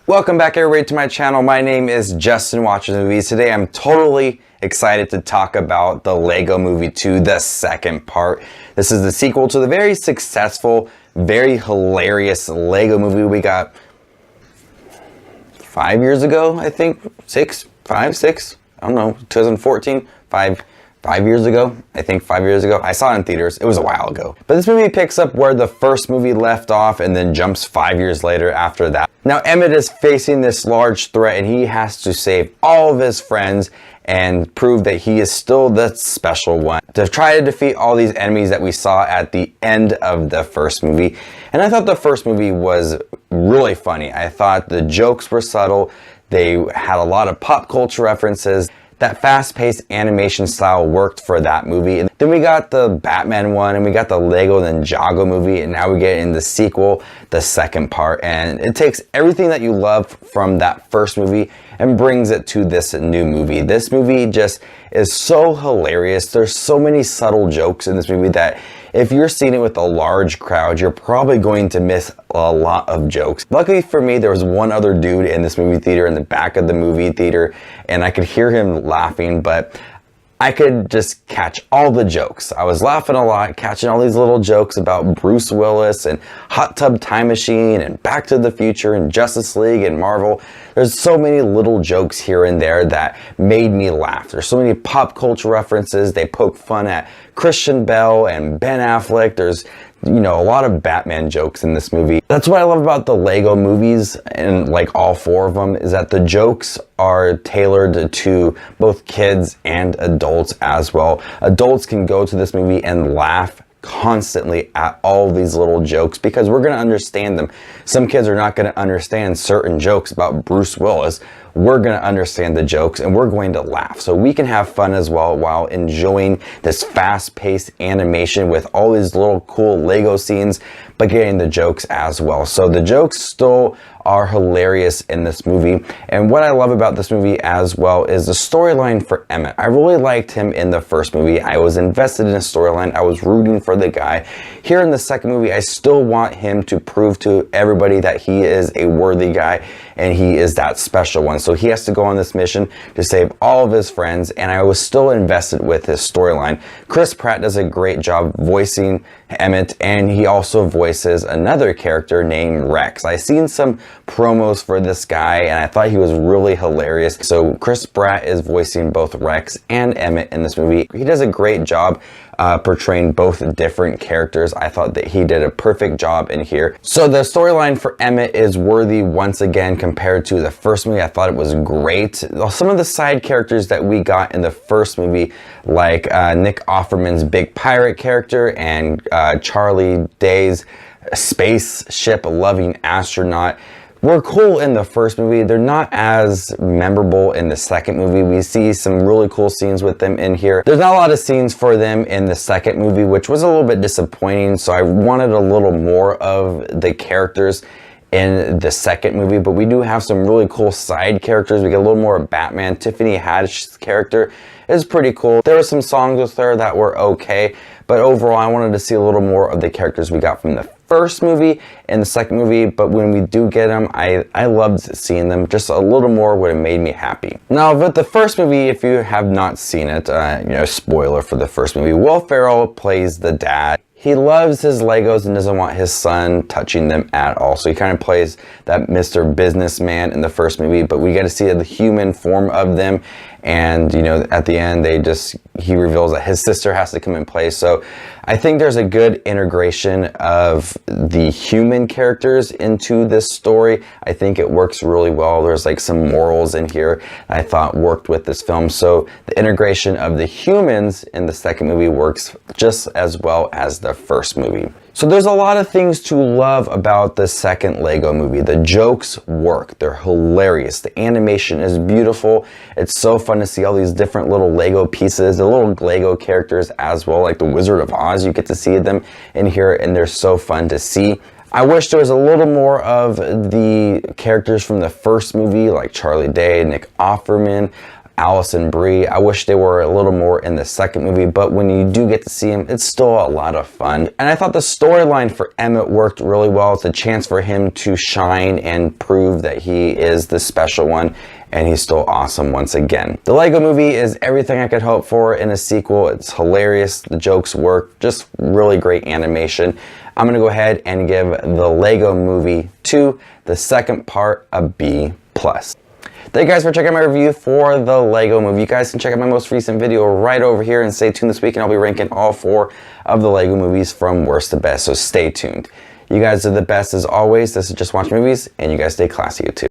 Welcome back everybody to my channel. My name is JustinWatchesMovies. Today I'm totally excited to talk about the Lego Movie 2, the second part. This is the sequel to the very successful, very hilarious Lego Movie we got 5 years ago, I think. 6, I don't know, 2014, 5 years ago. I think 5 years ago. I saw it in theaters. It was a while ago. But this movie picks up where the first movie left off and then jumps 5 years later after that. Now Emmett is facing this large threat and he has to save all of his friends and prove that he is still the special one to try to defeat all these enemies that we saw at the end of the first movie. And I thought the first movie was really funny. I thought the jokes were subtle. They had a lot of pop culture references. That fast-paced animation style worked for that movie. And then we got the Batman one, and we got the Lego Ninjago movie, and now we get in the sequel, the second part. And it takes everything that you love from that first movie and brings it to this new movie. This movie just is so hilarious. There's so many subtle jokes in this movie that if you're seeing it with a large crowd, you're probably going to miss a lot of jokes. Luckily for me, there was one other dude in this movie theater in the back of the movie theater, and I could hear him laughing, but I could just catch all the jokes. I was laughing a lot, catching all these little jokes about Bruce Willis and Hot Tub Time Machine and Back to the Future and Justice League and Marvel. There's so many little jokes here and there that made me laugh. There's so many pop culture references. They poke fun at Christian Bale and Ben Affleck. There's, you know, a lot of Batman jokes in this movie. That's what I love about the Lego movies, and like all four of them, is that the jokes are tailored to both kids and adults as well. Adults can go to this movie and laugh constantly at all these little jokes because we're going to understand them. Some kids are not going to understand certain jokes about Bruce Willis. We're going to understand the jokes and we're going to laugh. So we can have fun as well while enjoying this fast-paced animation with all these little cool Lego scenes, but getting the jokes as well. So the jokes still are hilarious in this movie. And what I love about this movie as well is the storyline for Emmett. I really liked him in the first movie. I was invested in his storyline. I was rooting for the guy. Here in the second movie, I still want him to prove to everybody that he is a worthy guy and he is that special one. So he has to go on this mission to save all of his friends, and I was still invested with his storyline. Chris Pratt does a great job voicing Emmett, and he also voices another character named Rex. I seen some promos for this guy and I thought he was really hilarious. So Chris Pratt is voicing both Rex and Emmett in this movie. He does a great job portraying both different characters. I thought that he did a perfect job in here. So the storyline for Emmett is worthy once again compared to the first movie. I thought it was great. Some of the side characters that we got in the first movie, like Nick Offerman's big pirate character and Charlie Day's spaceship loving astronaut, were cool in the first movie. They're not as memorable in the second movie. We see some really cool scenes with them in here. There's not a lot of scenes for them in the second movie, which was a little bit disappointing. So I wanted a little more of the characters in the second movie, but we do have some really cool side characters. We get a little more of Batman. Tiffany Haddish's character is pretty cool. There were some songs with her that were okay, but overall I wanted to see a little more of the characters we got from the first movie and the second movie. But when we do get them, I loved seeing them. Just a little more would have made me happy. Now with the first movie, if you have not seen it, you know, spoiler for the first movie, Will Ferrell plays the dad. He loves his Legos and doesn't want his son touching them at all. So he kind of plays that Mr. Businessman in the first movie, but we get to see the human form of them. And, you know, at the end, he reveals that his sister has to come in play. So I think there's a good integration of the human characters into this story. I think it works really well. There's like some morals in here I thought worked with this film. So the integration of the humans in the second movie works just as well as the first movie. So there's a lot of things to love about the second Lego movie. The jokes work. They're hilarious. The animation is beautiful. It's so fun to see all these different little Lego pieces, the little Lego characters as well, like the Wizard of Oz. You get to see them in here and they're so fun to see. I wish there was a little more of the characters from the first movie, like Charlie Day, Nick Offerman. Alice and Brie. I wish they were a little more in the second movie, but when you do get to see him, it's still a lot of fun. And I thought the storyline for Emmett worked really well. It's a chance for him to shine and prove that he is the special one, and he's still awesome once again. The Lego Movie is everything I could hope for in a sequel. It's hilarious, the jokes work, just really great animation. I'm gonna go ahead and give the Lego Movie 2, the second part, a B+. Thank you guys for checking out my review for the Lego Movie. You guys can check out my most recent video right over here, and stay tuned this week, and I'll be ranking all 4 of the Lego movies from worst to best, so stay tuned. You guys are the best as always. This is Just Watch Movies, and you guys stay classy, you too.